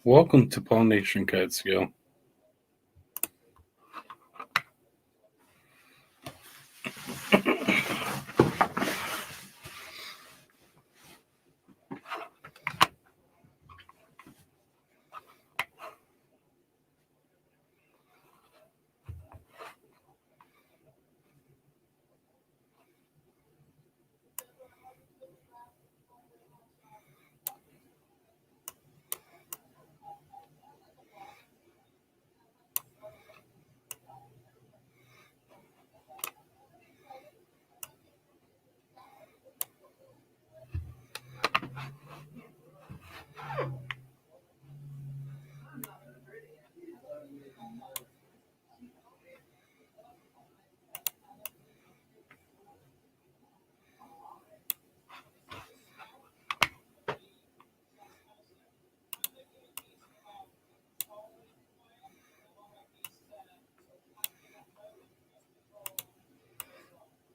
Welcome to Paul Nation Catskill.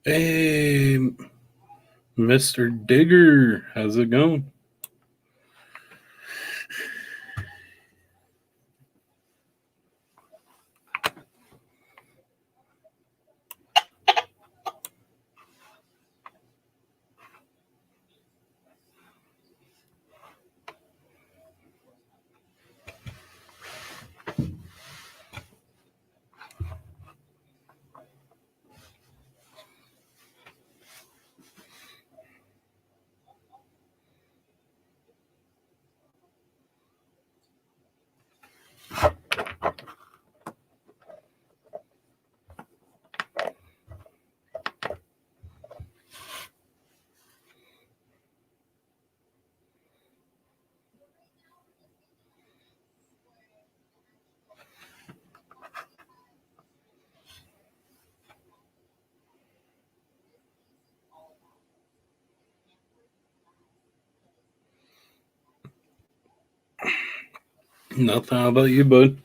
Hey, Mr. Digger, how's it going? Nothing. How about you, bud?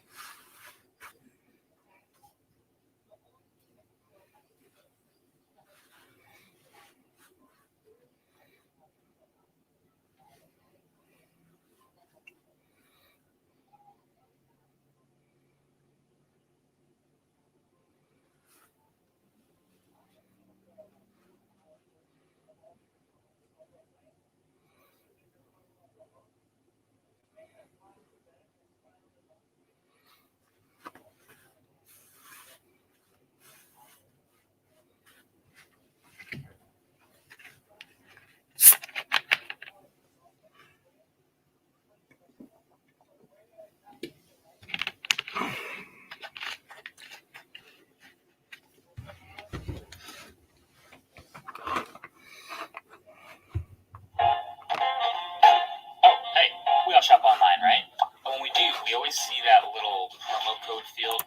We all shop online, right? But when we do, we always see that little promo code field.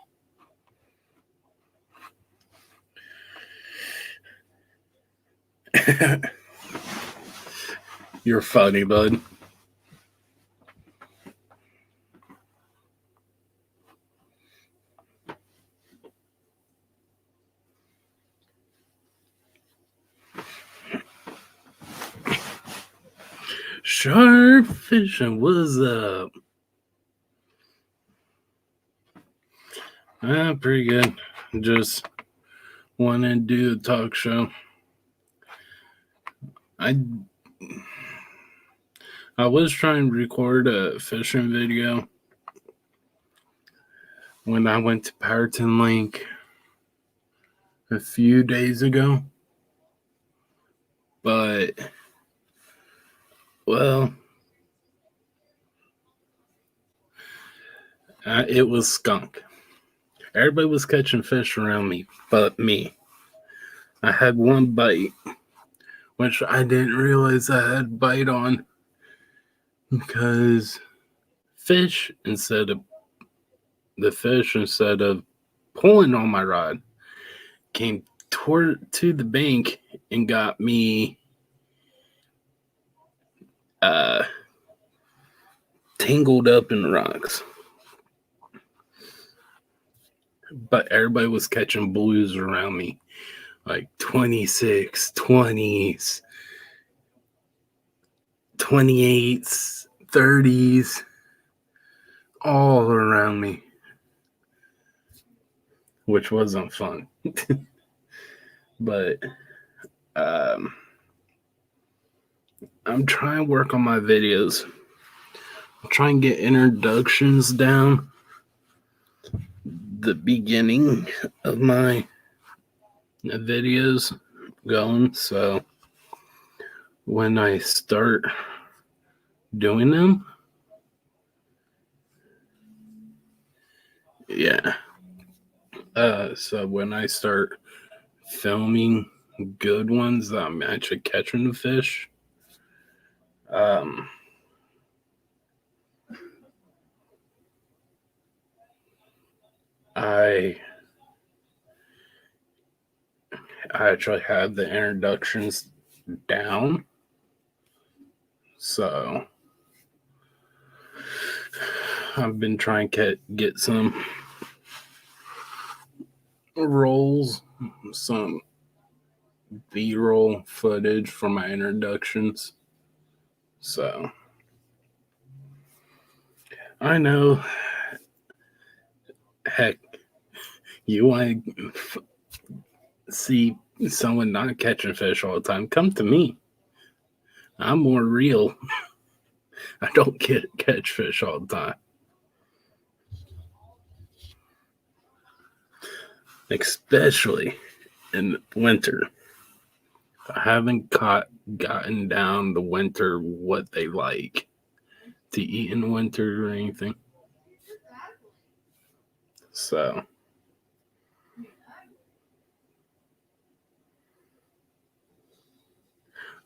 You're funny, bud. Sharp fishing, what's up? Pretty good. Just want to do a talk show. I was trying to record a fishing video when I went to Powerton Lake a few days ago, but well, it was skunk. Everybody was catching fish around me, but me. I had one bite, which I didn't realize I had bite on, because instead of pulling on my rod, came to the bank and got me tangled up in the rocks. But everybody was catching blues around me, like 26, 20s, 28s, 30s. all around me, which wasn't fun. But I'm trying to work on my videos. I'm trying to get introductions down, the beginning of my videos going, so when I start doing them, so when I start filming good ones, I'm actually catching the fish. I actually have the introductions down, so I've been trying to get some rolls, some B-roll footage for my introductions. So I know, heck, you want to see someone not catching fish all the time, come to me. I'm more real. I don't catch fish all the time. Especially in winter. I haven't gotten down the winter what they like to eat in the winter or anything. So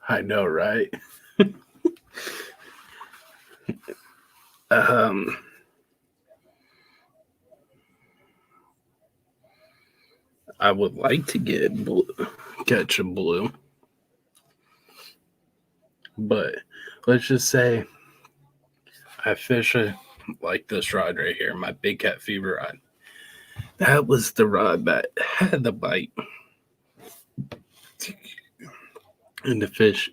I know, right? I would like to catch a blue, but let's just say I fish like this rod right here, my Big Cat Fever rod. That was the rod that had the bite, and the fish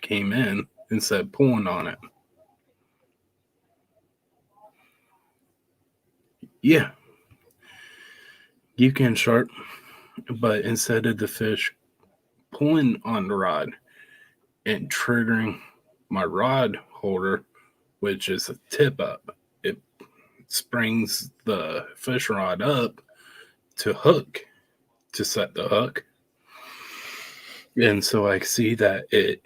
came in and said pulling on it. Yeah, you can sharp, but instead of the fish pulling on the rod and triggering my rod holder, which is a tip up, it springs the fish rod up to hook, to set the hook. And so I see that it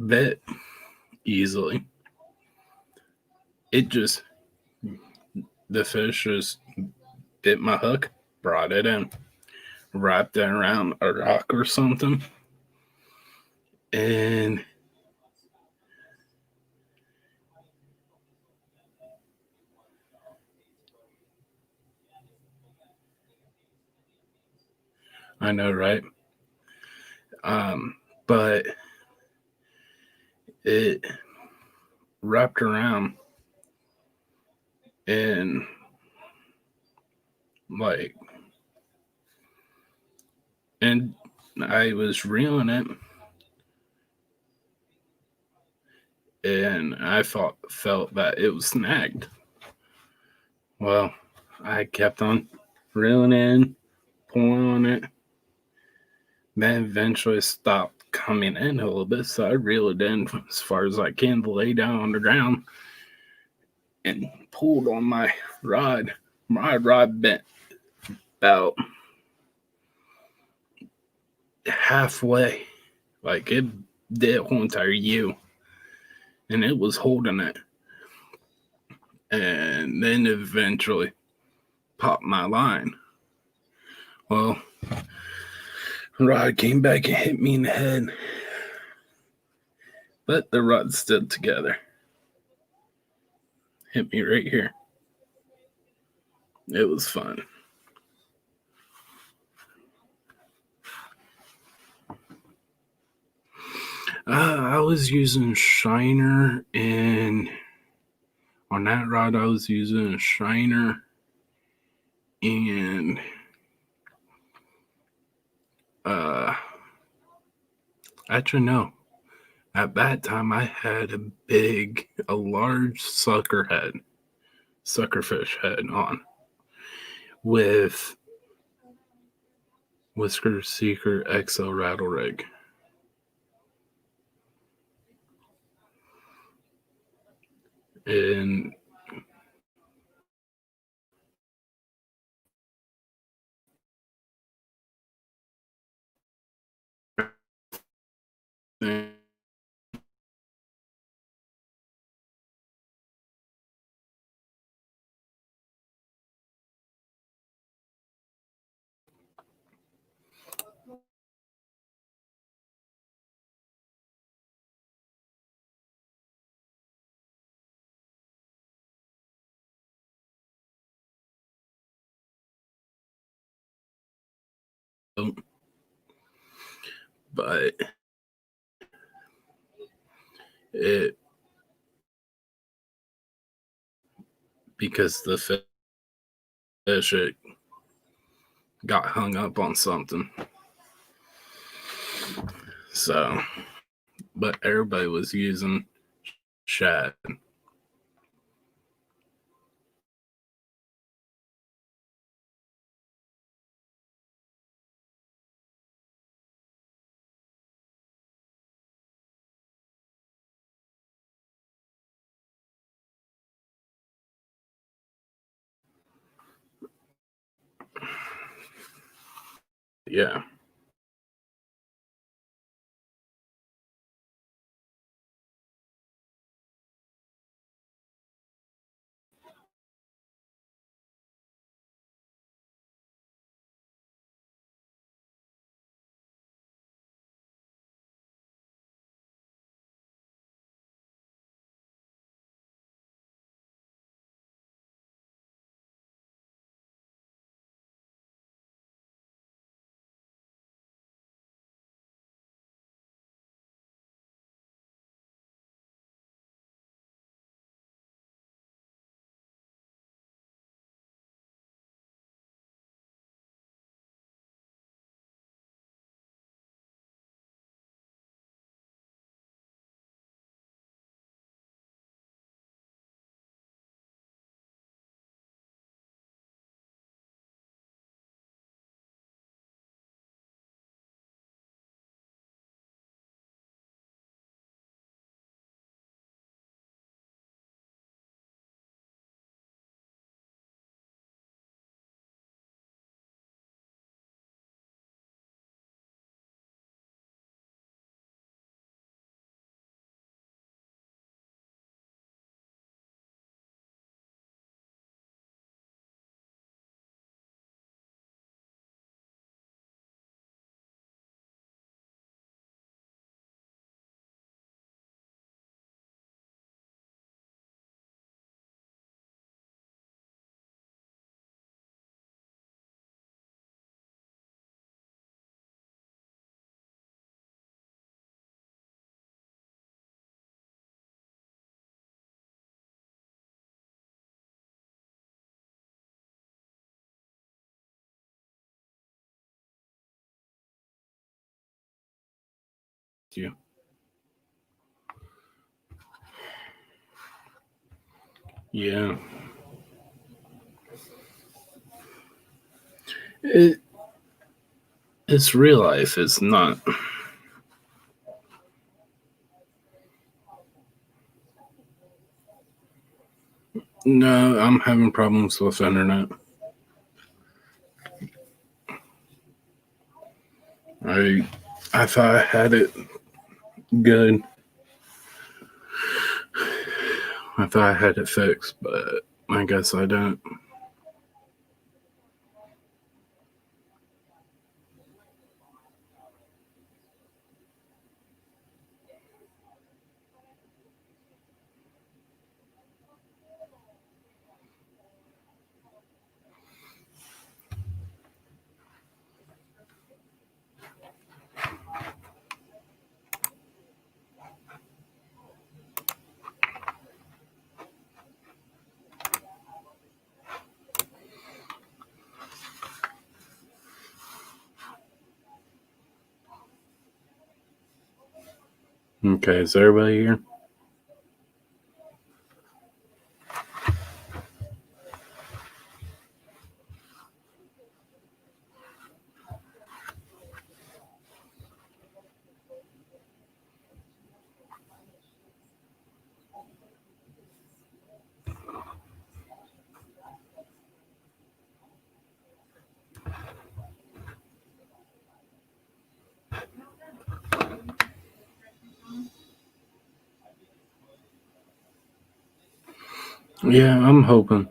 bit easily. The fish just bit my hook, brought it in, wrapped it around a rock or something, and I know, right? But it wrapped around and and I was reeling it, and I felt that it was snagged. Well, I kept on reeling in, pulling on it. Then eventually stopped coming in a little bit, so I reeled it in as far as I can to lay down on the ground and pulled on my rod. My rod bent about halfway, like it did a whole entire U, and it was holding it. And then eventually popped my line. Well, rod came back and hit me in the head, but the rod stood together. Hit me right here. It was fun. I was using Shiner, and on that rod I was using a Shiner, and actually no, At that time, I had a large suckerfish head on with Whisker Seeker XL rattle rig. And but it because the fish it got hung up on something. So, but everybody was using shad. Yeah. You. Yeah. It's real life. It's not. No, I'm having problems with internet. I thought I had it good. I thought I had it fixed, but I guess I don't. Okay, is everybody here? Yeah, I'm hoping.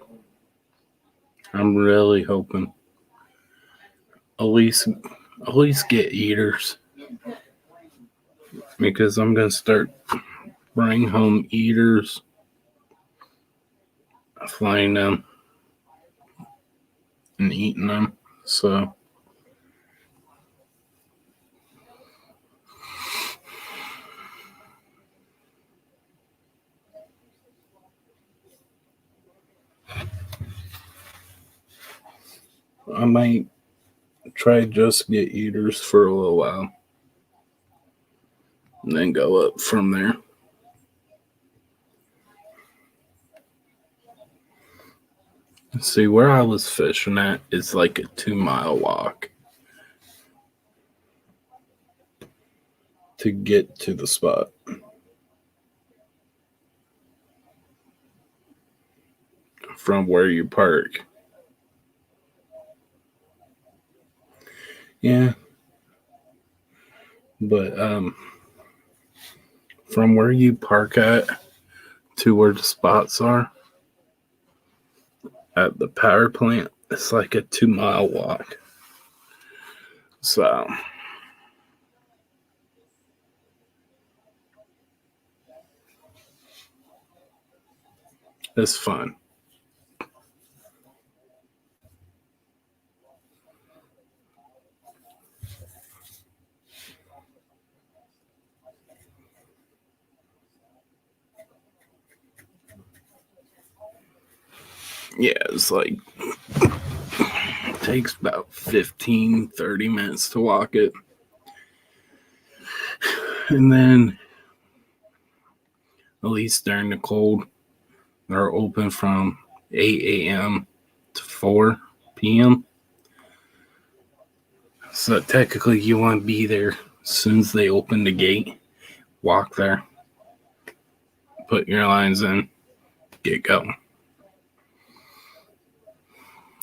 I'm really hoping. At least get eaters. Because I'm gonna start bring home eaters, flying them and eating them. So I might try just get eaters for a little while and then go up from there. See, where I was fishing at is like a 2-mile walk to get to the spot. From where you park. Yeah. But from where you park at to where the spots are at the power plant, it's like a 2-mile walk. So it's fun. Yeah, it's like it takes about 15-30 minutes to walk it. And then at least during the cold, they're open from 8 a.m. to 4 p.m. So technically you want to be there as soon as they open the gate, walk there, put your lines in, get going.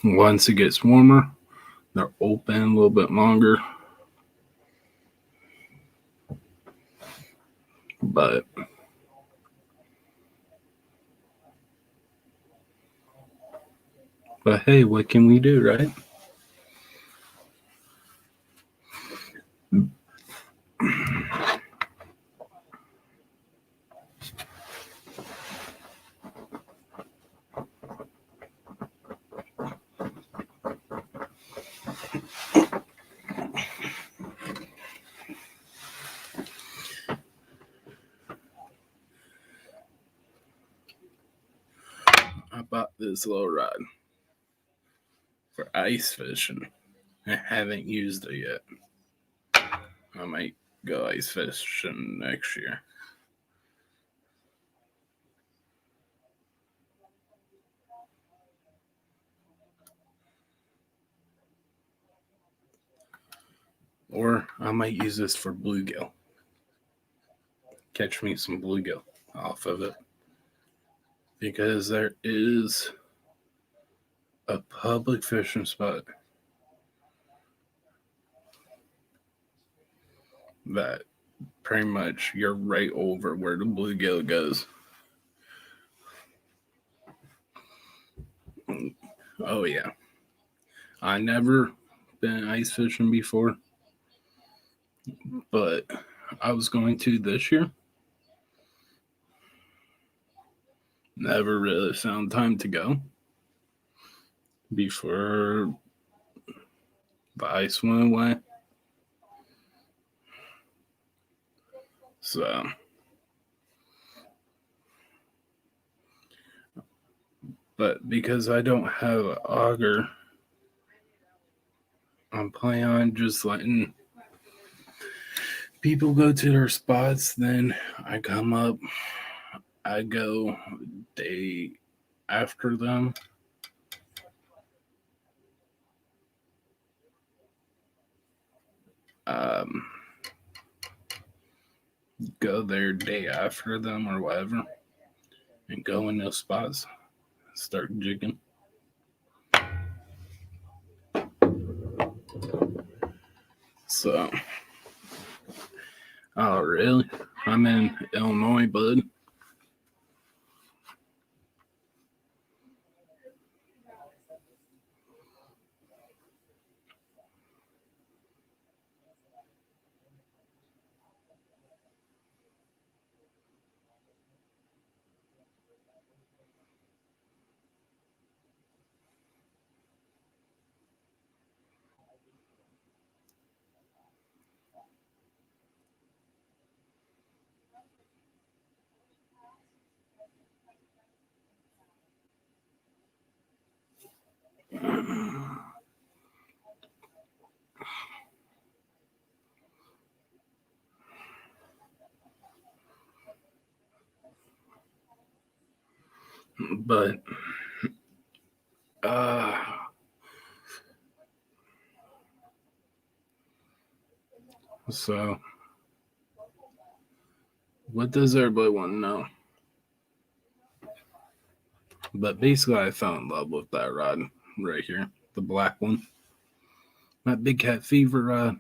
Once it gets warmer, they're open a little bit longer. But hey, what can we do, right? I bought this little rod for ice fishing. I haven't used it yet. I might go ice fishing next year. Or I might use this for bluegill. Catch me some bluegill off of it. Because there is a public fishing spot that pretty much you're right over where the bluegill goes. Oh yeah. I never been ice fishing before, but I was going to this year. Never really found time to go before the ice went away. So, but because I don't have an auger, I'm planning on just letting people go to their spots, then I come up, I go day after them. Go there day after them or whatever, and go in those spots, start jigging. So, oh really? I'm in Illinois, bud. But so what does everybody want to know? But basically, I fell in love with that rod right here, the black one. My Big Cat Fever rod.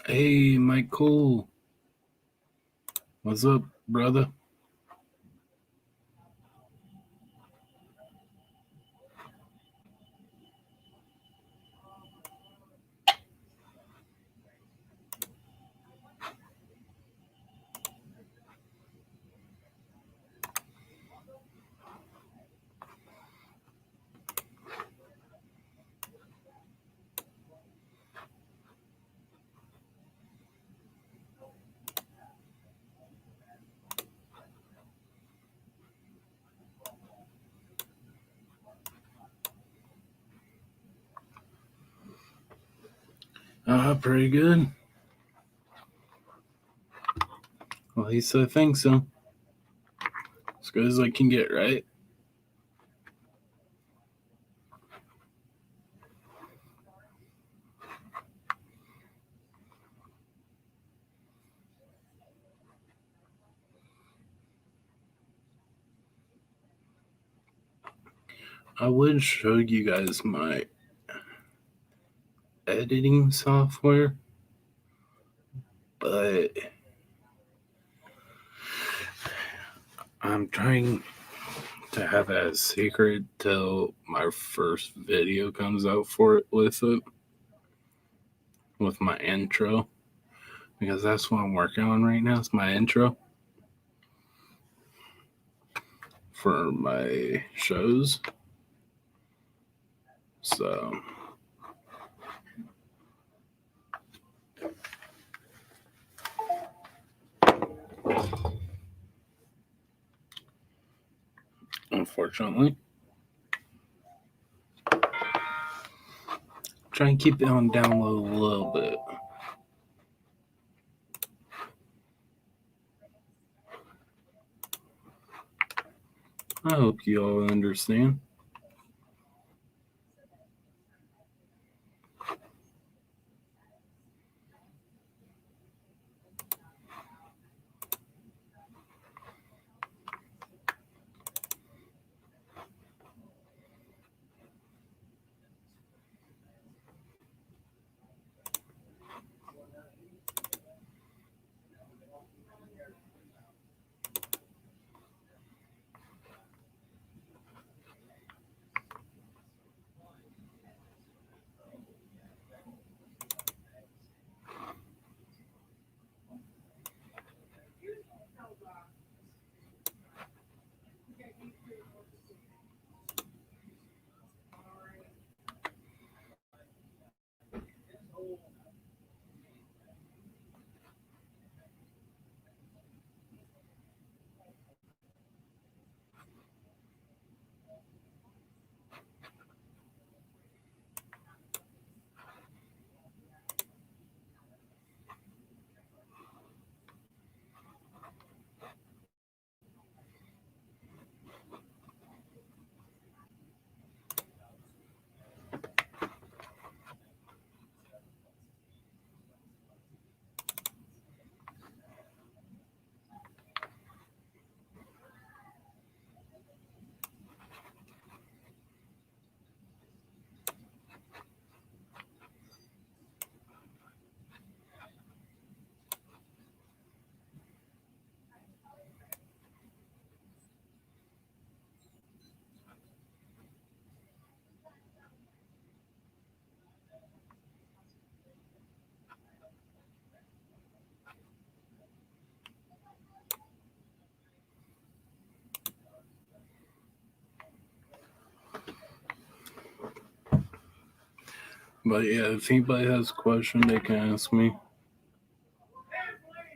Hey, Mike Cole. What's up, brother? Pretty good. Well, at least I think so. As good as I can get, right? I would show you guys my editing software, but I'm trying to have it as secret till my first video comes out for it with my intro, because that's what I'm working on right now. It's my intro for my shows. So unfortunately, try and keep it on download a little bit. I hope you all understand. But yeah, if anybody has a question, they can ask me.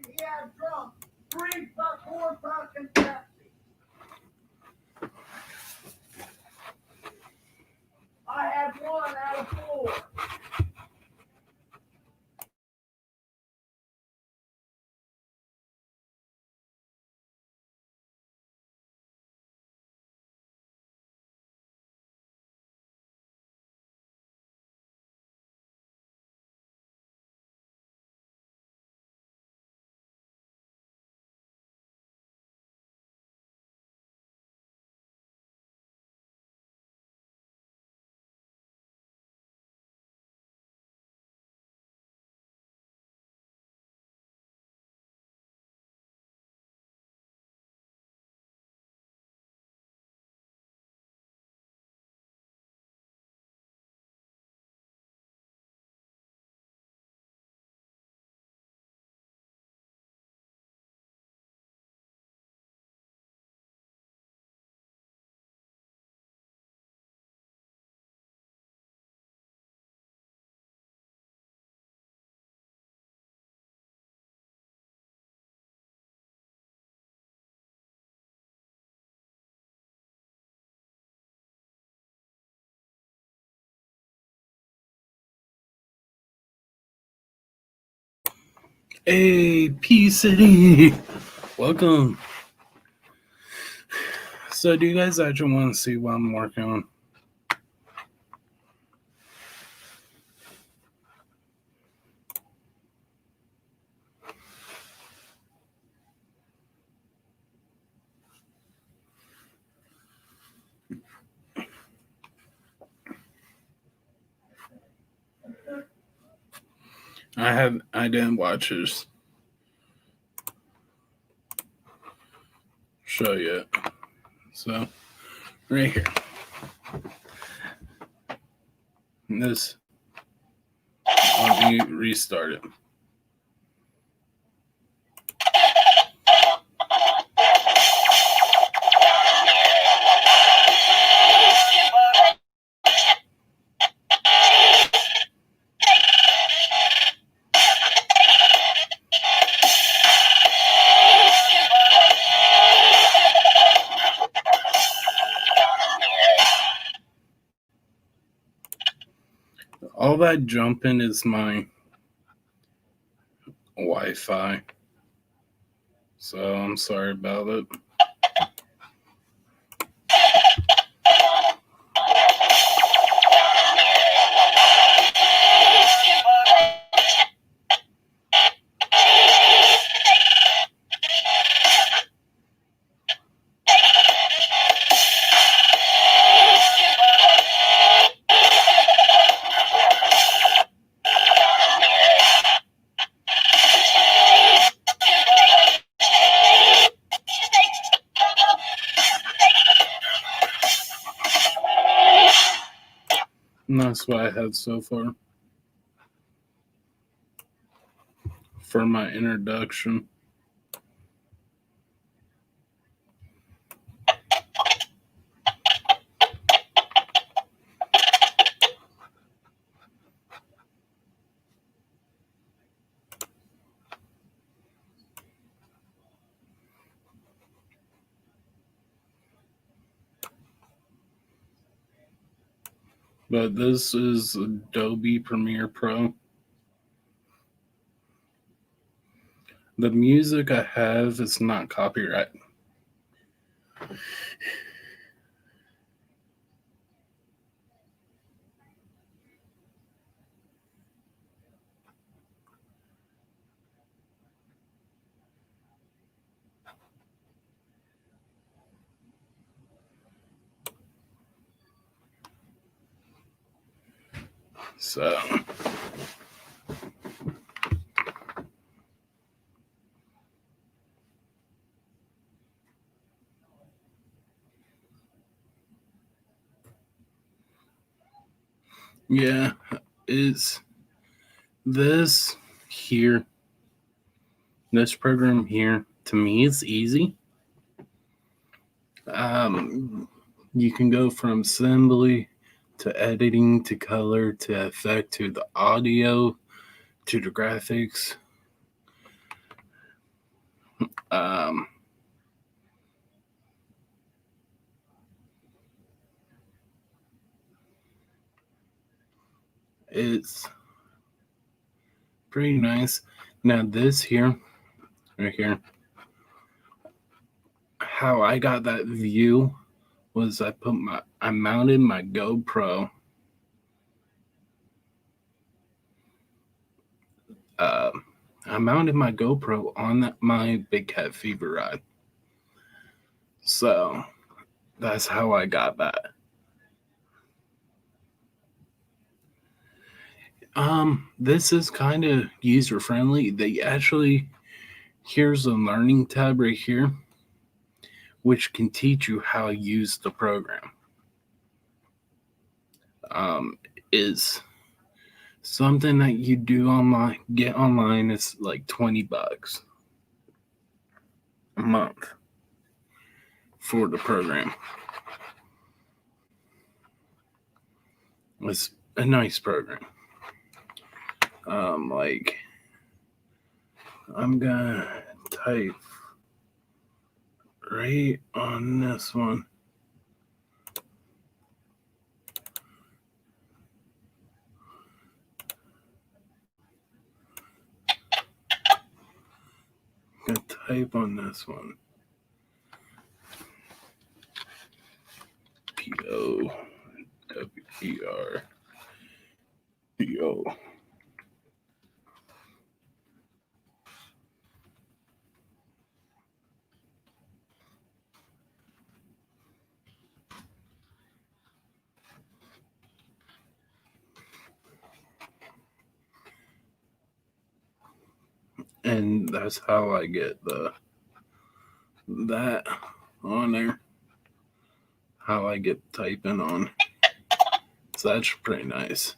He had drunk 4 fucking Pepsi. I had 1 out of 4. Hey, P City, welcome. So, do you guys actually want to see what I'm working on? I didn't watch his show yet. So, right here. This, let me restart it. All that jumping is my Wi-Fi. So I'm sorry about it. That's what I had so far for my introduction. But this is Adobe Premiere Pro. The music I have is not copyright. So yeah, it's this here, this program here, to me, it's easy. You can go from assembly to editing to color to effect to the audio to the graphics. It's pretty nice. Now this here, right here, how I got that view was I mounted my GoPro I mounted my GoPro on my Big Cat Fever ride. So that's how I got that. This is kind of user friendly. Here's a learning tab right here, which can teach you how to use the program. Is something that you do online, get online. It's like $20 a month for the program. It's a nice program. I'm gonna type right on this one. I'm gonna type on this one. POWERDO. And that's how I get that on there. How I get typing on. So that's pretty nice.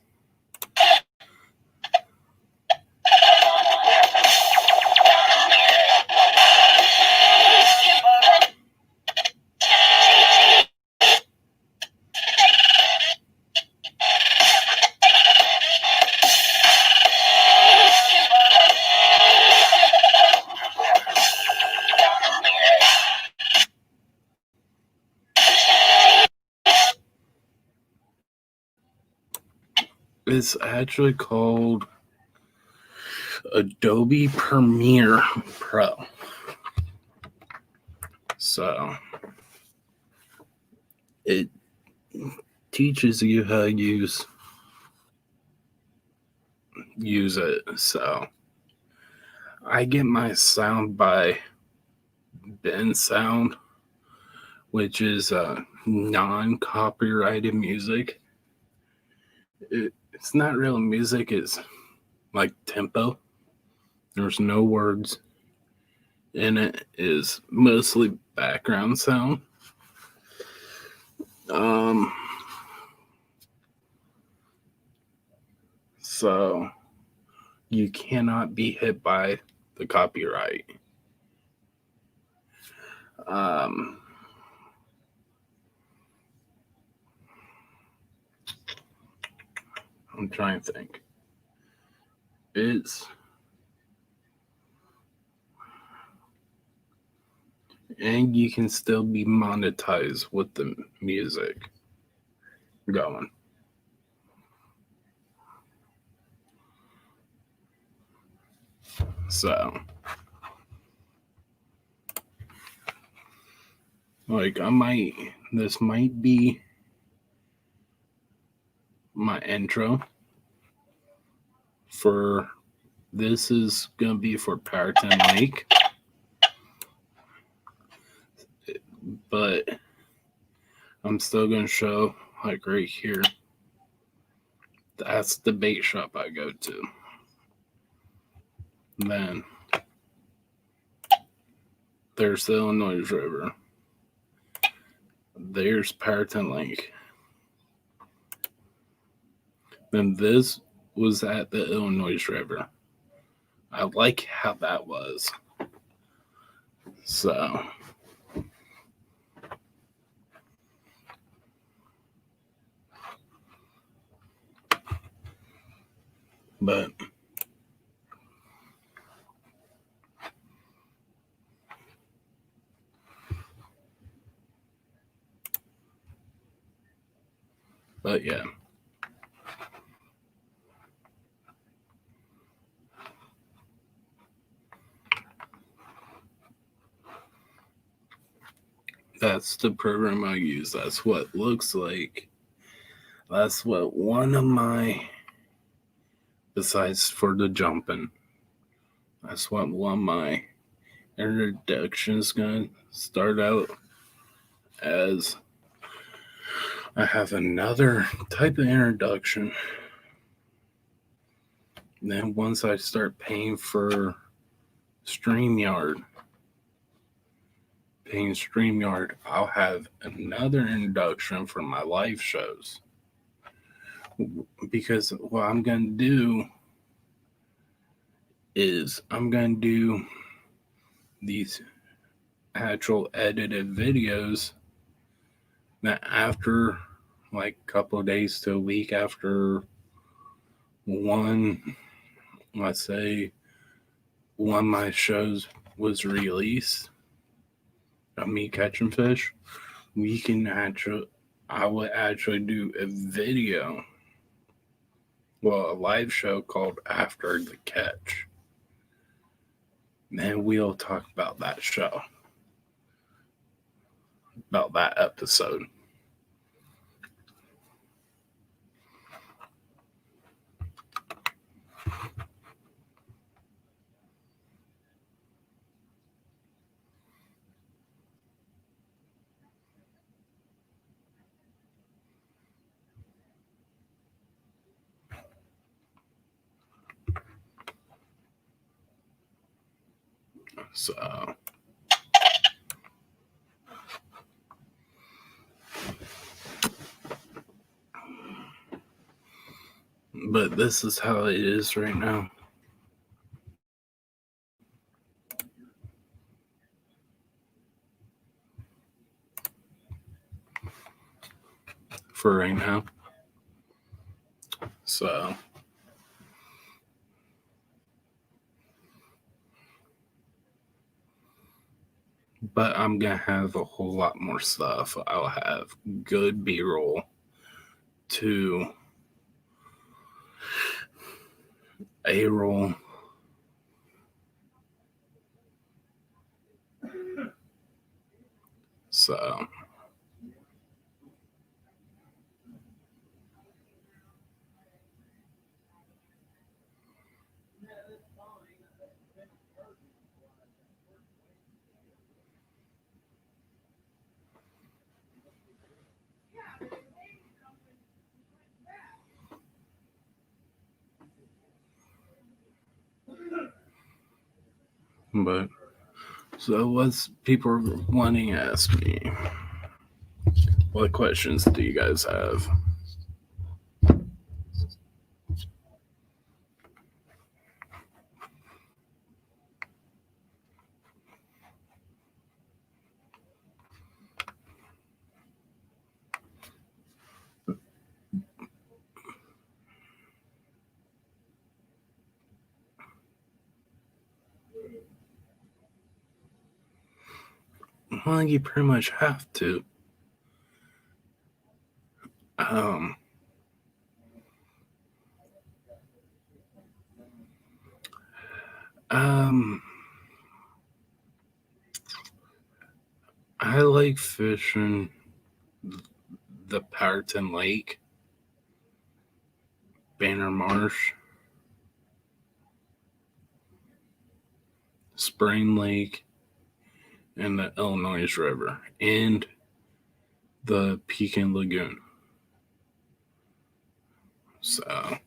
It's actually called Adobe Premiere Pro. So it teaches you how to use it. So I get my sound by Bensound, which is non-copyrighted music. It's not real music. It's like tempo. There's no words in it. Is mostly background sound. So you cannot be hit by the copyright. I'm trying to think. And you can still be monetized with the music going. So, like, this might be my intro this is going to be for Powhatan Lake. But I'm still going to show, like, right here. That's the bait shop I go to. Then there's the Illinois River. There's Powhatan Lake. Then this was at the Illinois River. I like how that was. So, but yeah. That's the program I use. That's what it looks like. That's what one of my, besides for the jumping, that's what one of my introductions going to start out as. I have another type of introduction. Then once I start paying for StreamYard, I'll have another introduction for my live shows. Because what I'm going to do is I'm going to do these actual edited videos that after like a couple of days to a week after let's say one of my shows was released of me catching fish, I would actually do a video, a live show called After the Catch. And we'll talk about that show, about that episode. So, but this is how it is right now. For right now. So, but I'm going to have a whole lot more stuff. I'll have good B-roll to A-roll. So, but so what's people wanting to ask me? What questions do you guys have? Well, you pretty much have to. Um, um, I like fishing the Powderton Lake, Banner Marsh, Spring Lake, and the Illinois River, and the Pekin Lagoon. So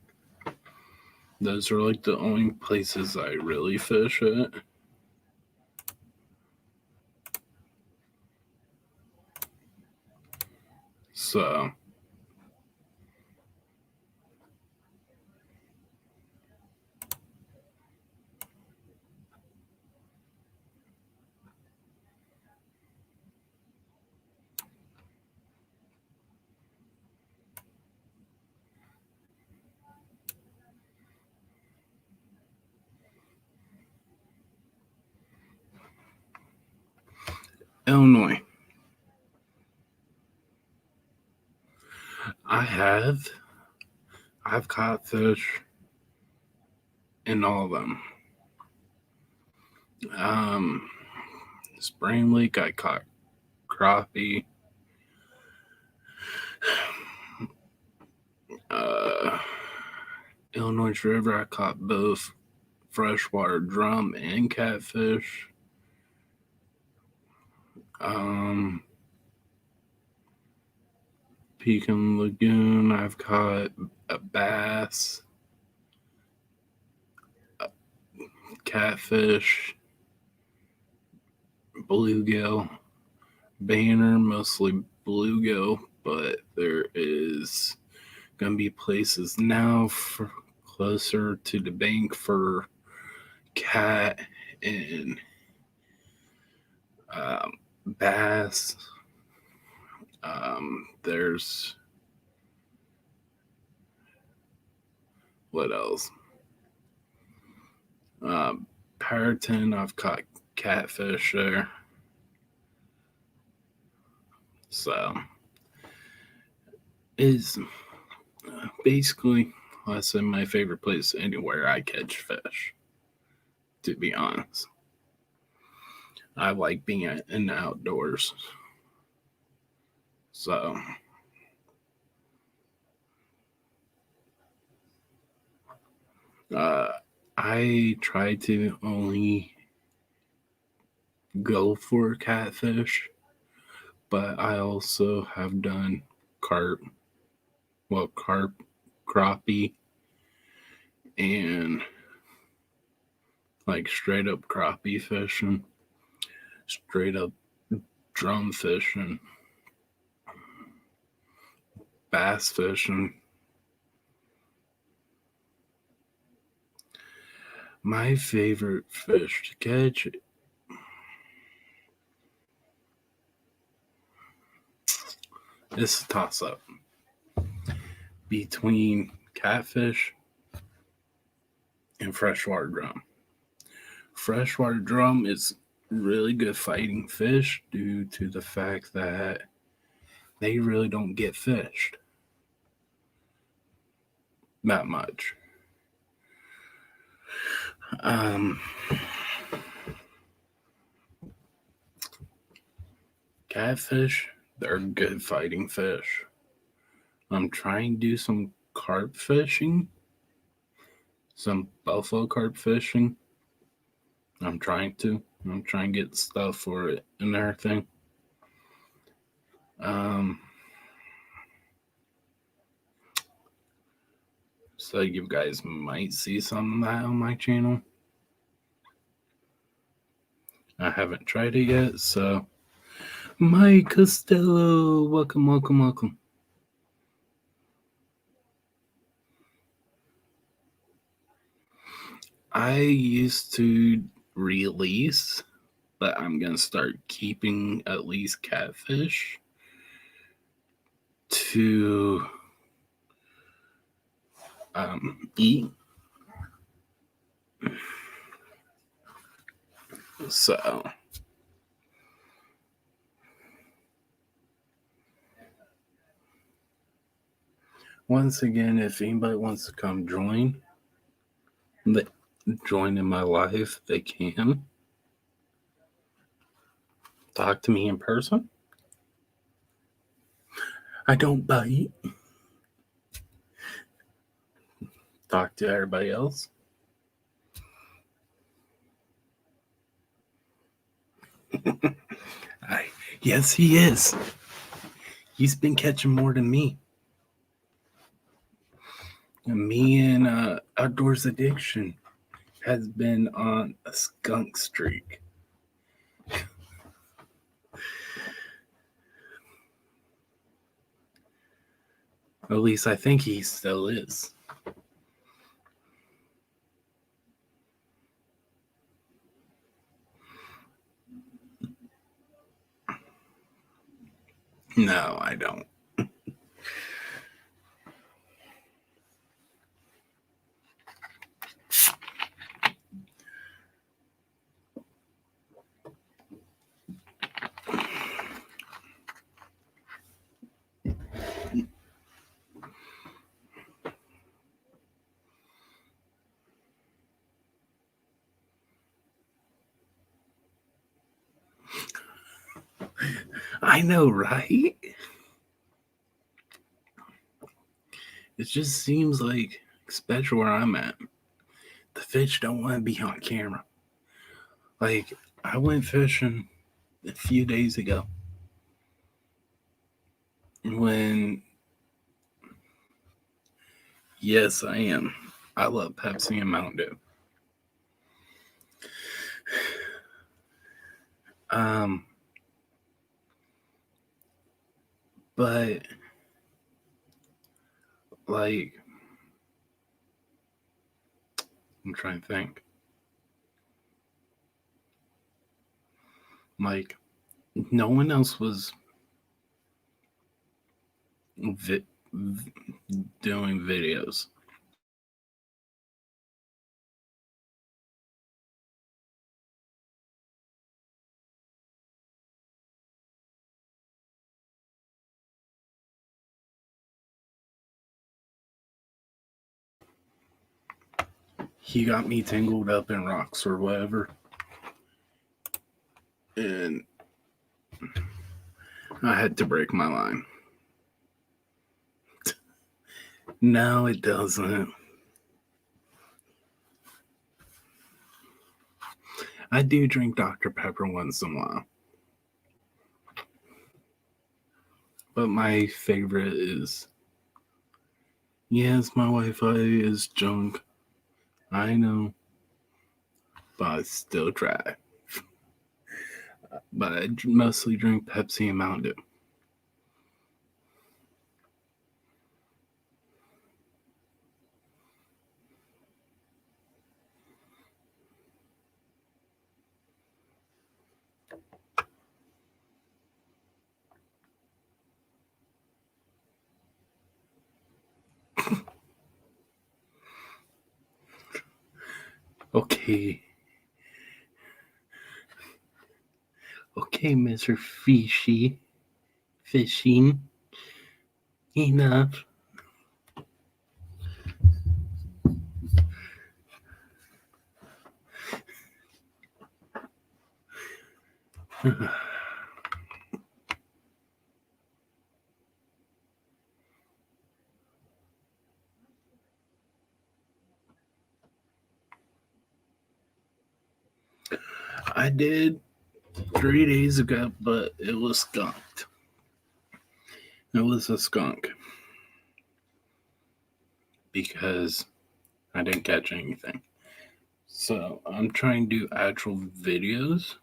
those are like the only places I really fish at. So Illinois, I've caught fish in all of them. Spring Lake, I caught crappie. Illinois River, I caught both freshwater drum and catfish. Pekin Lagoon, I've caught a bass, catfish, bluegill, Banner, mostly bluegill, but there is going to be places now for closer to the bank for cat and bass. There's what else? Powderton, I've caught catfish there. So it's basically, I say, my favorite place anywhere I catch fish, to be honest. I like being in the outdoors. So I try to only go for catfish, but I also have done carp, crappie, and like straight up crappie fishing, straight up drum fishing, bass fishing. My favorite fish to catch, it's a toss up between catfish and freshwater drum. Freshwater drum is really good fighting fish due to the fact that they really don't get fished that much. Catfish, they're good fighting fish. I'm trying to do some carp fishing, some buffalo carp fishing. I'm trying to get stuff for it and everything. So you guys might see some of that on my channel. I haven't tried it yet, so Mike Costello, welcome. I used to release, but I'm gonna start keeping at least catfish to eat. So Once again, if anybody wants to come join in my life, they can talk to me in person. I don't bite. Talk to everybody else. Yes, he is. He's been catching more than me. And me and Outdoors Addiction has been on a skunk streak. At least I think he still is. No, I don't. I know, right? It just seems like, especially where I'm at, the fish don't want to be on camera. Like, I went fishing a few days ago when, yes, I am. I love Pepsi and Mountain Dew. But like, I'm trying to think. Like, no one else was doing videos. He got me tangled up in rocks or whatever. And I had to break my line. No, it doesn't. I do drink Dr. Pepper once in a while. But my favorite is, yes, my Wi-Fi is junk. I know. But I still try. But I mostly drink Pepsi and Mountain Dew. Okay. Okay, Mr. Fishing. Enough. I did 3 days ago, but it was skunked. It was a skunk. Because I didn't catch anything. So I'm trying to do actual videos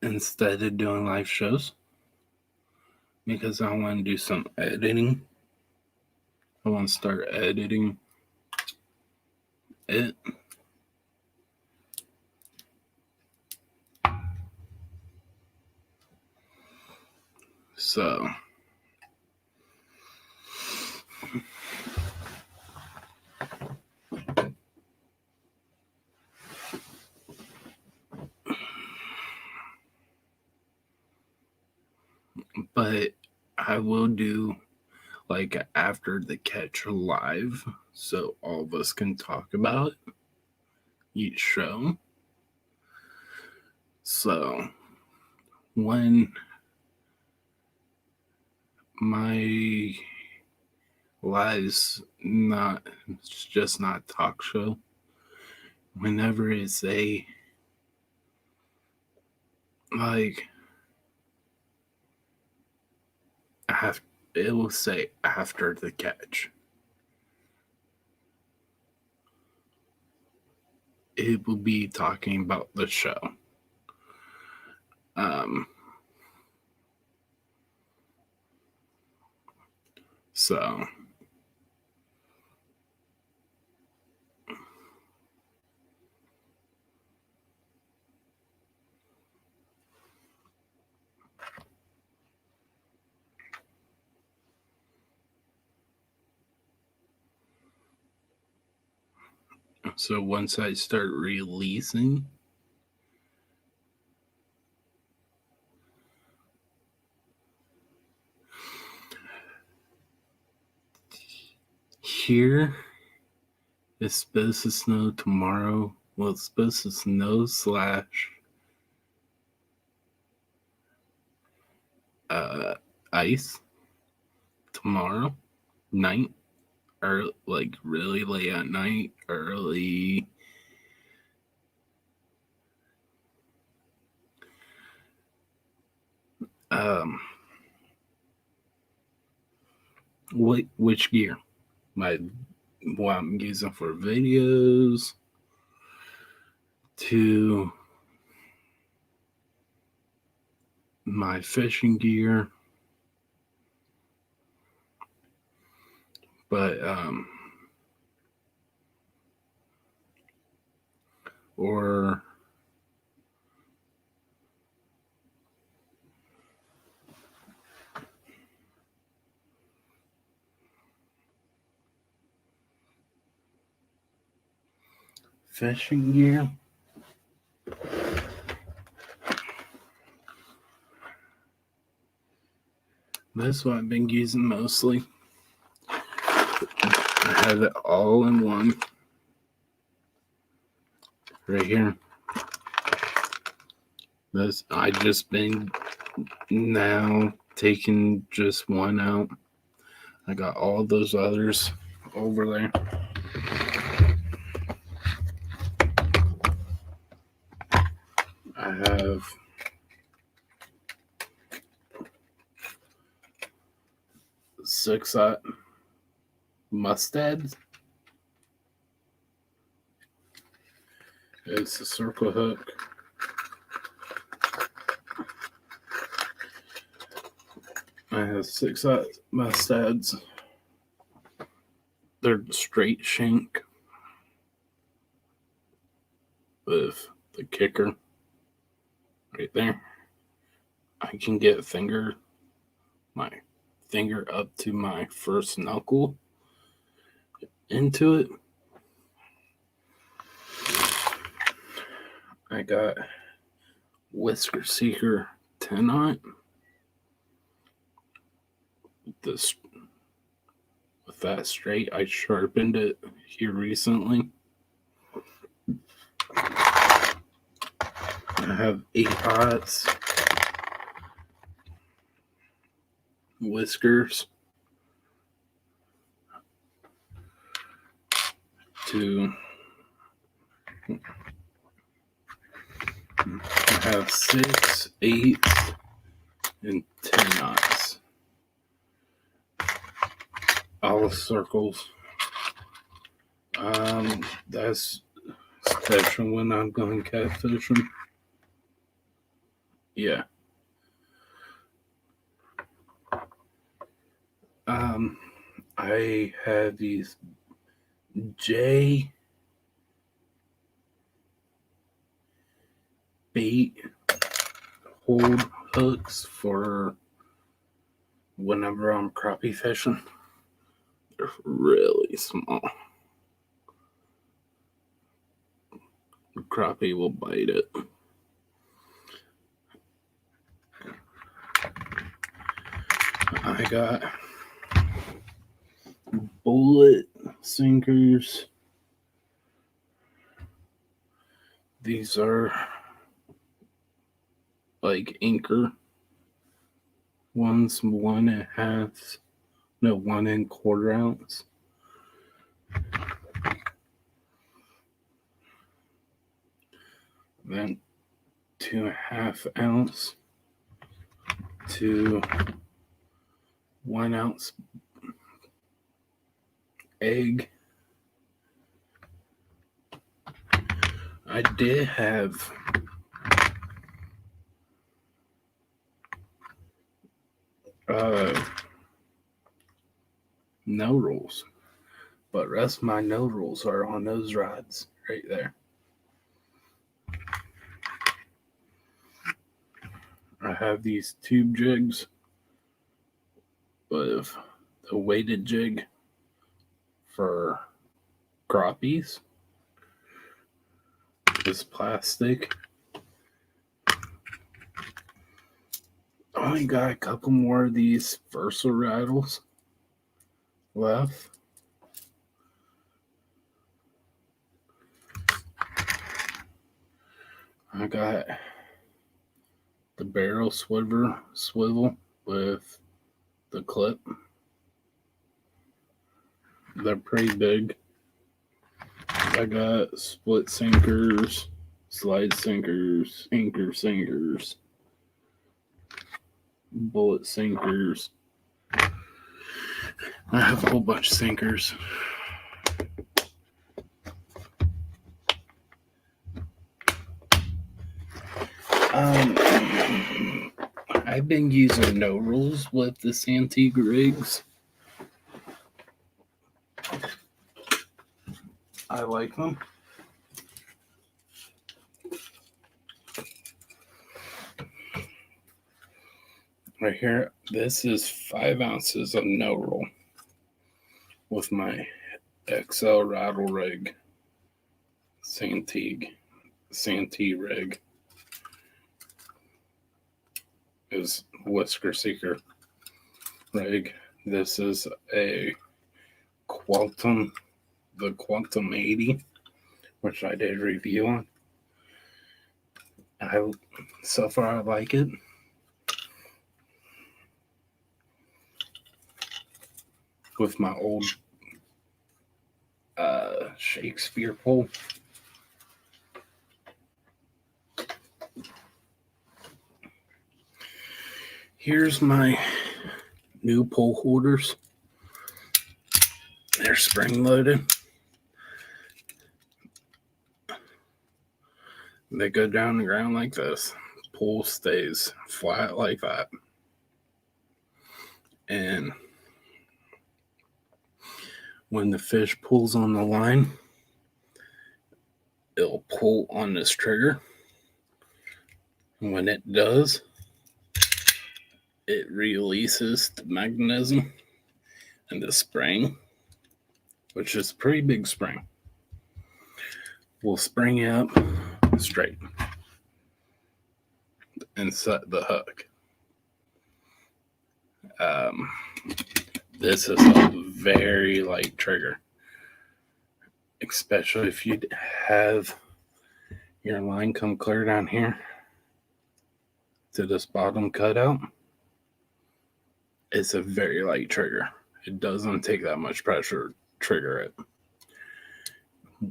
instead of doing live shows. Because I want to do some editing. I want to start editing it. So but I will do like after the catch live so all of us can talk about each show. So when my live's not, it's just not talk show, whenever it's a like it will say after the catch. It will be talking about the show. So once I start releasing, here it's supposed to snow tomorrow. Well, it's supposed to snow / ice tomorrow night, or like really late at night, early which gear? What I'm using for videos to my fishing gear. But or fishing gear. That's what I've been using mostly. I have it all in one right here. I just been now taking just one out. I got all those others over there. I have six Mustads. It's a circle hook. I have six Mustads. They're straight shank with the kicker right there. I can get my finger up to my first knuckle into it. I got Whisker Seeker 10-aught. With that straight, I sharpened it here recently. I have 8-aughts whiskers to I have 6, 8, and 10-aughts. All circles. That's special when I'm going catfishing. Yeah. I have these J bait hold hooks for whenever I'm crappie fishing. They're really small. The crappie will bite it. I got bullet sinkers. These are like anchor ones, 1.25 ounce. Then 2.5 ounce to 1 ounce egg. I did have no rules, but rest of my no rules are on those rods right there. I have these tube jigs with the weighted jig for crappies. This plastic. Only got a couple more of these Versa rattles left. I got the barrel swivel with the clip. They're pretty big. I got split sinkers, slide sinkers, anchor sinkers, bullet sinkers. I have a whole bunch of sinkers. I've been using no rules with the Santee rigs. I like them. Right here, this is 5 ounces of no roll with my XL rattle rig, Santee rig. Is Whisker Seeker rig. This is a Quantum, the Quantum 80, which I did a review on. So far I like it. With my old Shakespeare pole. Here's my new pole holders. They're spring loaded. They go down the ground like this. Pole stays flat like that. And when the fish pulls on the line, it'll pull on this trigger. And when it does, it releases the mechanism and the spring, which is a pretty big spring. We'll spring it up straight and set the hook. This is a very light trigger, especially if you have your line come clear down here to this bottom cutout. It's a very light trigger. It doesn't take that much pressure to trigger it.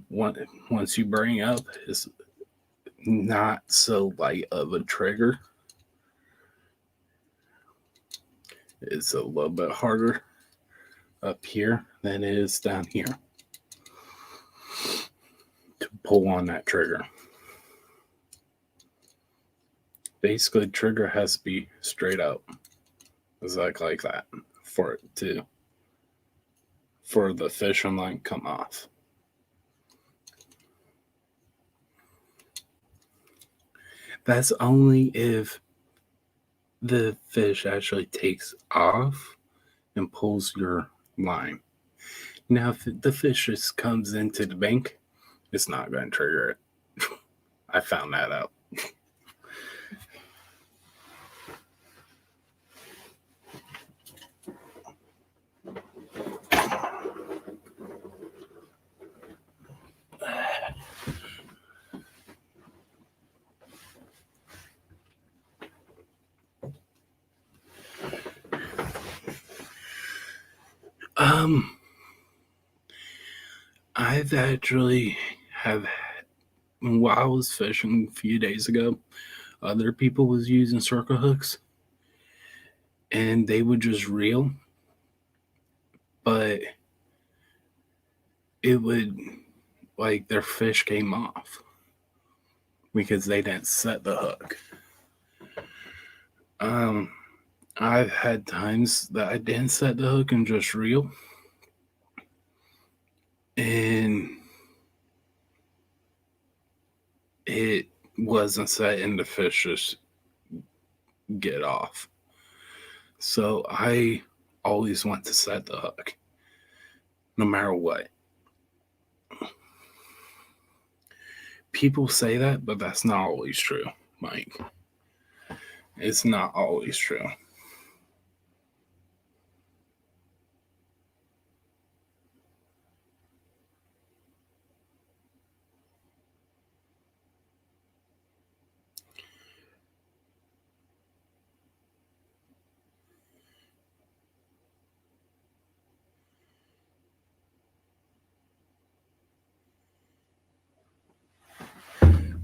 Once you bring up, it's not so light of a trigger. It's a little bit harder up here than it is down here to pull on that trigger. Basically, trigger has to be straight up. It's like that for the fishing line come off. That's only if the fish actually takes off and pulls your line. Now, if the fish just comes into the bank, it's not going to trigger it. I found that out. I've actually have while I was fishing a few days ago, other people was using circle hooks and they would just reel, but it would like their fish came off because they didn't set the hook. I've had times that I didn't set the hook and just reel, and it wasn't set and the fish just get off. So I always want to set the hook, no matter what. People say that, but that's not always true, Mike. It's not always true.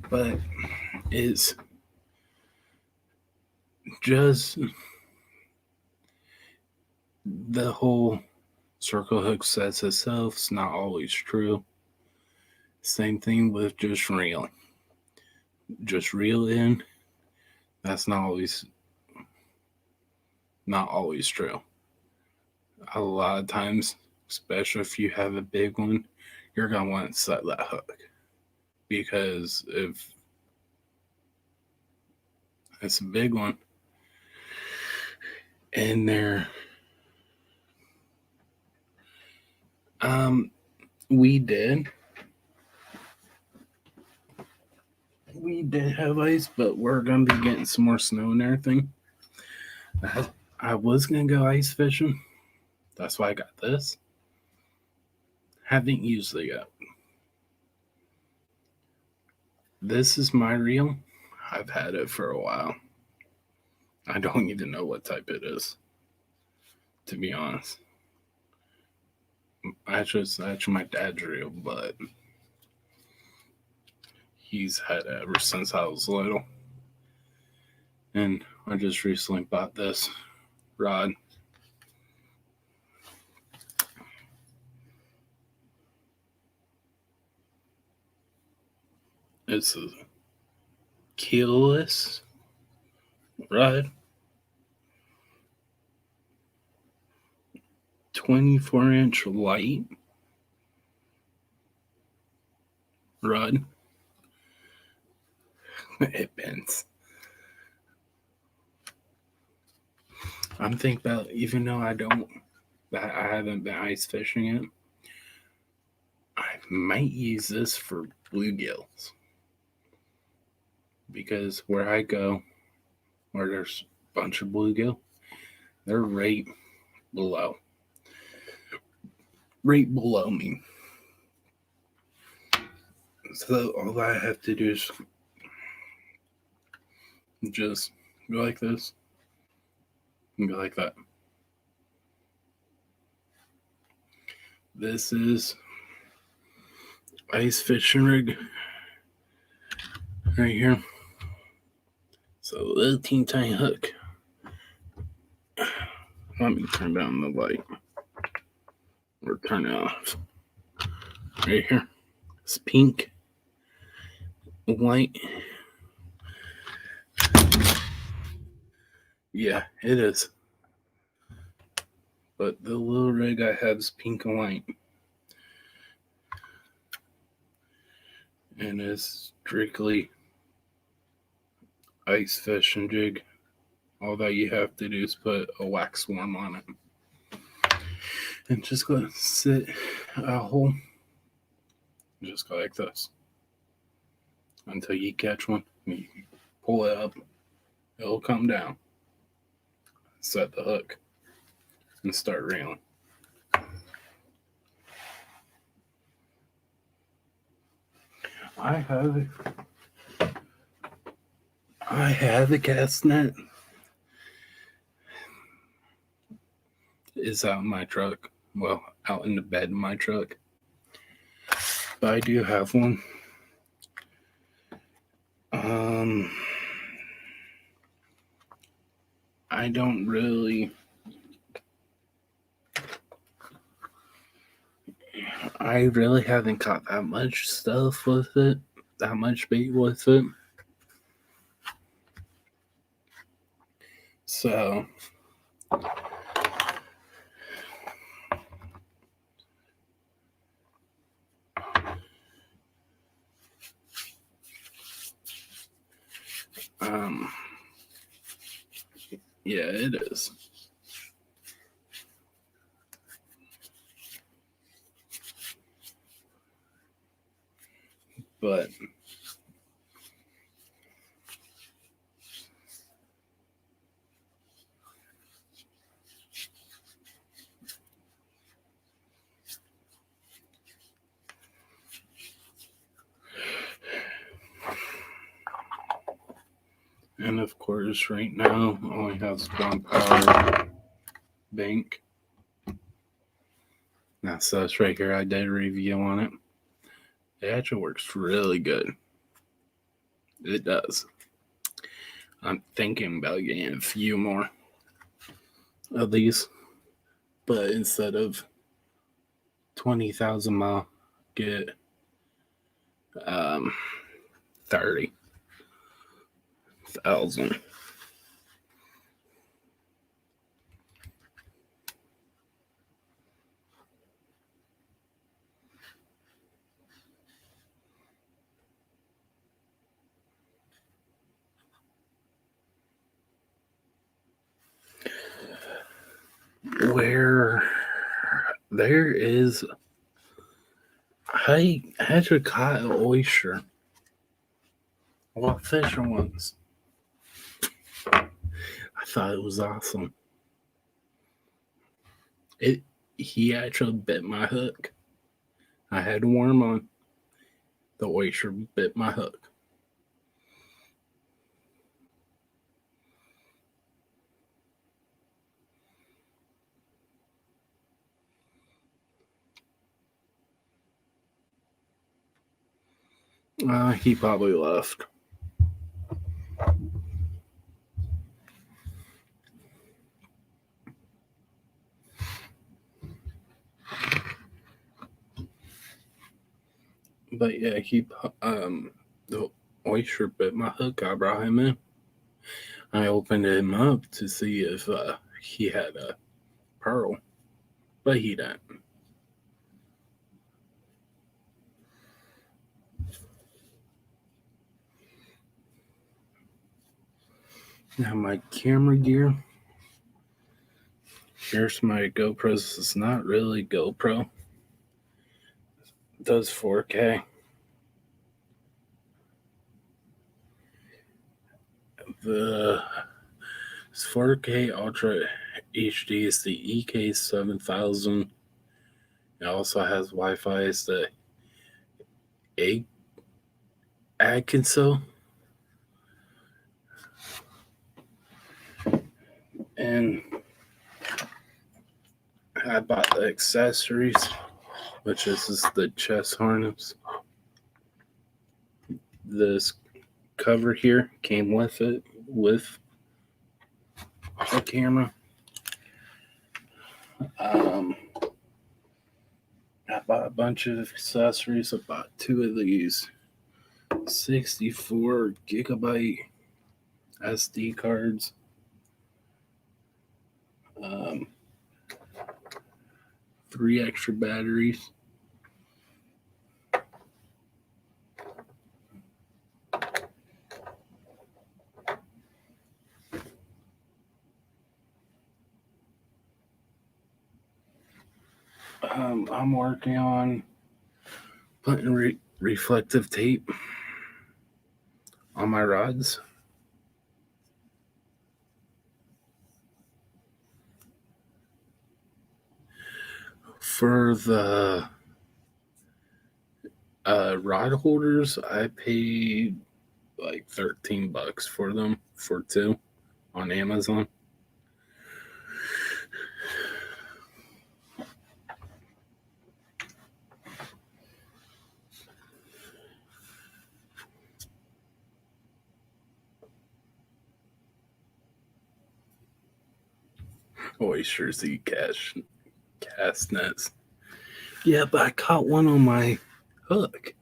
But it's just the whole circle hook sets itself. It's not always true. Same thing with just reeling. Just reel in. That's not always true. A lot of times, especially if you have a big one, you're gonna want to set that hook, because if it's a big one and they're we did have ice, but we're gonna be getting some more snow and everything. I was gonna go ice fishing. That's why I got this. Haven't used it yet. This is my reel. I've had it for a while. I don't even know what type it is, to be honest. That's my dad's reel, but he's had it ever since I was little. And I just recently bought this rod. It's a keelless rod. 24-inch light rod. It bends. I'm thinking about, even though I haven't been ice fishing yet, I might use this for bluegills. Because where I go, where there's a bunch of bluegill, they're right below me. So all I have to do is just go like this and go like that. This is ice fishing rig right here. So a little teeny tiny hook. Let me turn down the light or turn it off. Right here. It's pink, white. Yeah, it is. But the little rig I have is pink and white. And it's strictly ice fishing jig. All that you have to do is put a wax worm on it. And just go sit a hole. Just go like this. Until you catch one. You pull it up. It'll come down. Set the hook. And start reeling. I have a cast net. It's out in my truck. well, out in the bed in my truck. But I do have one. I don't really. I really haven't caught that much stuff with it, that much bait with it. So, yeah, it is. But and of course, right now only has one power bank. That's us right here. I did a review on it. It actually works really good. It does. I'm thinking about getting a few more of these, but instead of 20,000 mile, get 30,000. Where there is, I actually caught an oyster while fishing once. I thought it was awesome. He actually bit my hook. I had a worm on. The oyster bit my hook. He probably left. But yeah, the oyster bit my hook. I brought him in. I opened him up to see if he had a pearl, but he didn't. Now my camera gear. Here's my GoPro. This is not really GoPro. It does 4K. The 4K Ultra HD is the EK7000. It also has Wi-Fi. It's the Atkinson. And I bought the accessories, which is the chest harness. This cover here came with it, with the camera. I bought a bunch of accessories. I bought 2 of these 64 gigabyte SD cards. 3 extra batteries. I'm working on putting reflective tape on my rods. For the rod holders, I paid like $13 for them for 2 on Amazon. oysters eat cast nets. Yeah, but I caught one on my hook.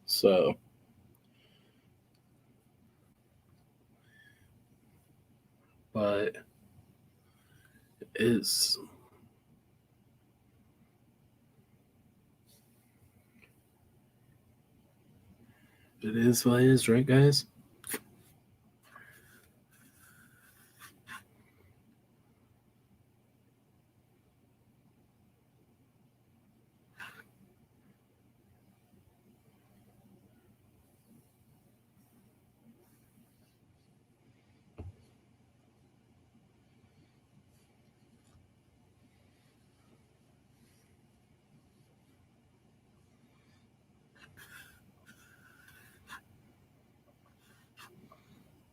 So, but it's it is what it is, right, guys?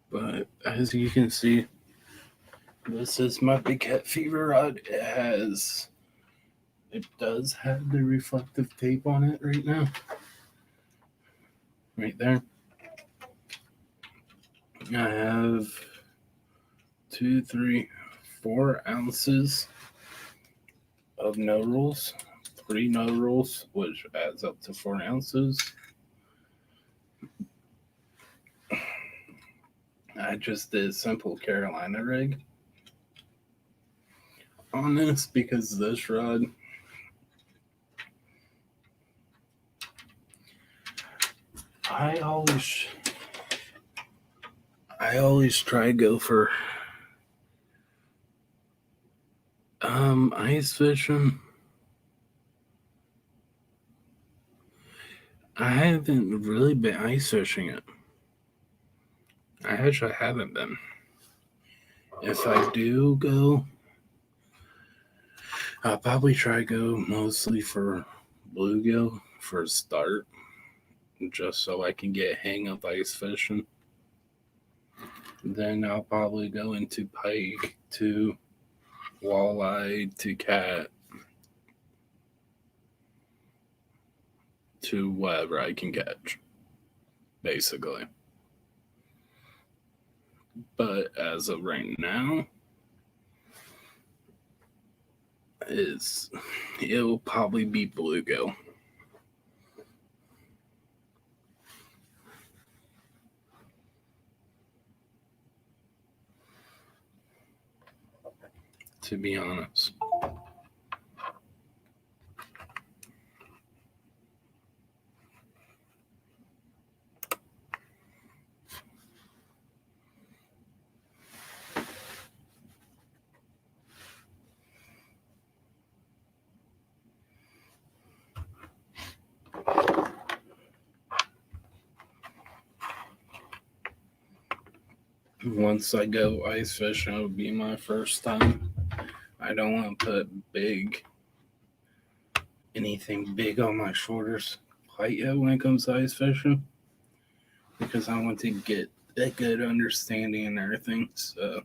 But as you can see, this is my Big Cat Fever rod. It does have the reflective tape on it right now. Right there. I have 2, 3, 4 ounces of no rules, 3 no rules, which adds up to 4 ounces. I just did simple Carolina rig on this because this rod, I always try to go for ice fishing. I haven't really been ice fishing it. I actually haven't been. If I do go, I'll probably try to go mostly for bluegill for a start, just so I can get a hang of ice fishing. Then I'll probably go into pike to walleye to cat to whatever I can catch, basically. But as of right now, it'll probably be bluegill. To be honest. Once I go ice fishing, it'll be my first time. I don't want to put anything big on my shoulders quite yet when it comes to ice fishing, because I want to get a good understanding and everything. So,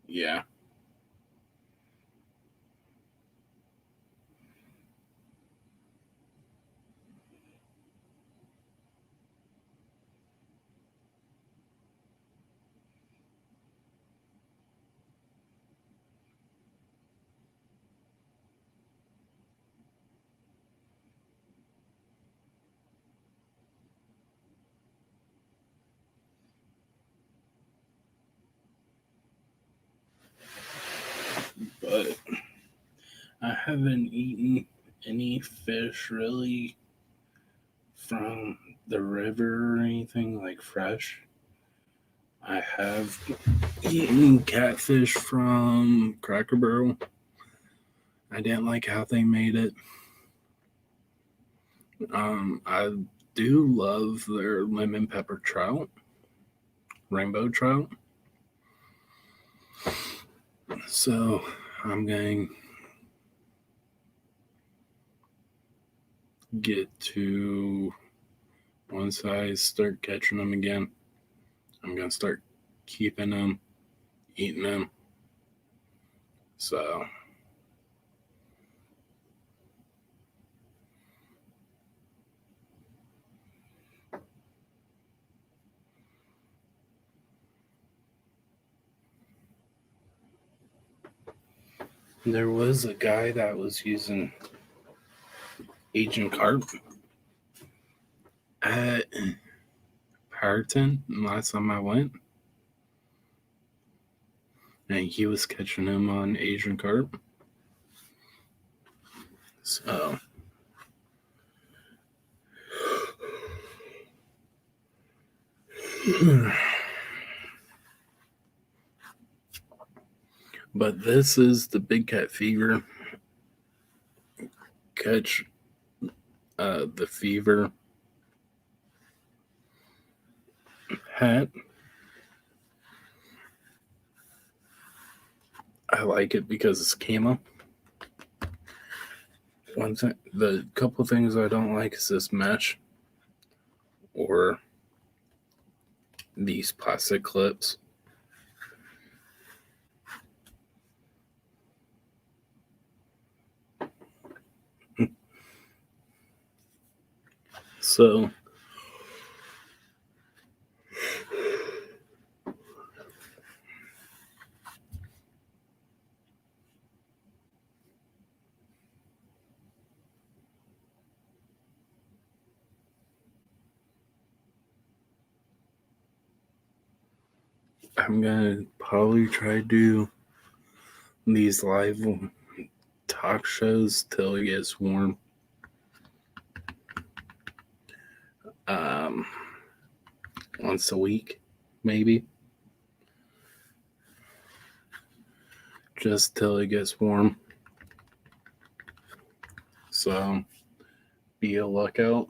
yeah. But I haven't eaten any fish really from the river or anything like fresh. I have eaten catfish from Cracker Barrel. I didn't like how they made it. I do love their lemon pepper trout, rainbow trout. So I'm going get to, once I start catching them again, I'm going to start keeping them, eating them. So, there was a guy that was using Agent Carp at Powerton last time I went. And he was catching him on Asian Carp. So, but this is the Big Cat Fever. Catch the fever hat. I like it because it's camo. One thing, the couple things I don't like is this mesh or these plastic clips. So, I'm gonna probably try to do these live talk shows till it gets warm. Once a week, maybe. Just till it gets warm. So be a lookout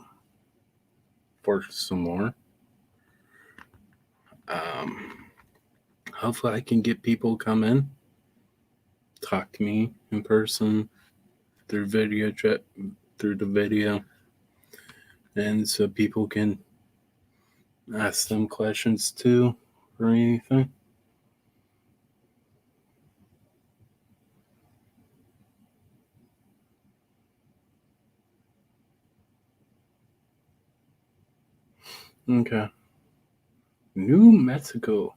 for some more. Hopefully I can get people come in, talk to me in person through video chat, through the video, and so people can ask them questions too or anything. Okay. New Mexico.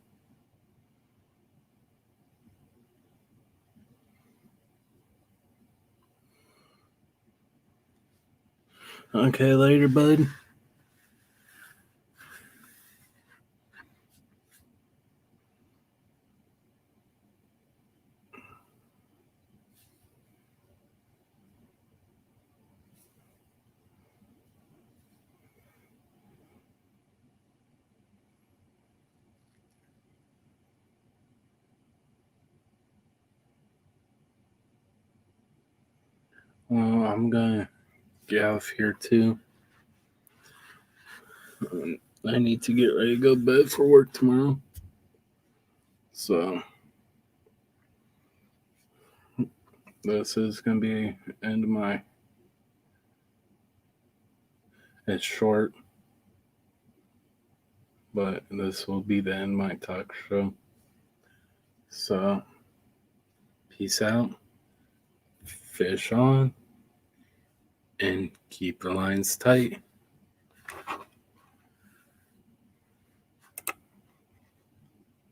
Okay, later, bud. Well, I'm gonna get off here too. I need to get ready to go to bed for work tomorrow. So this is gonna be end of my. It's short, but this will be the end of my talk show. So peace out, fish on, and keep your lines tight.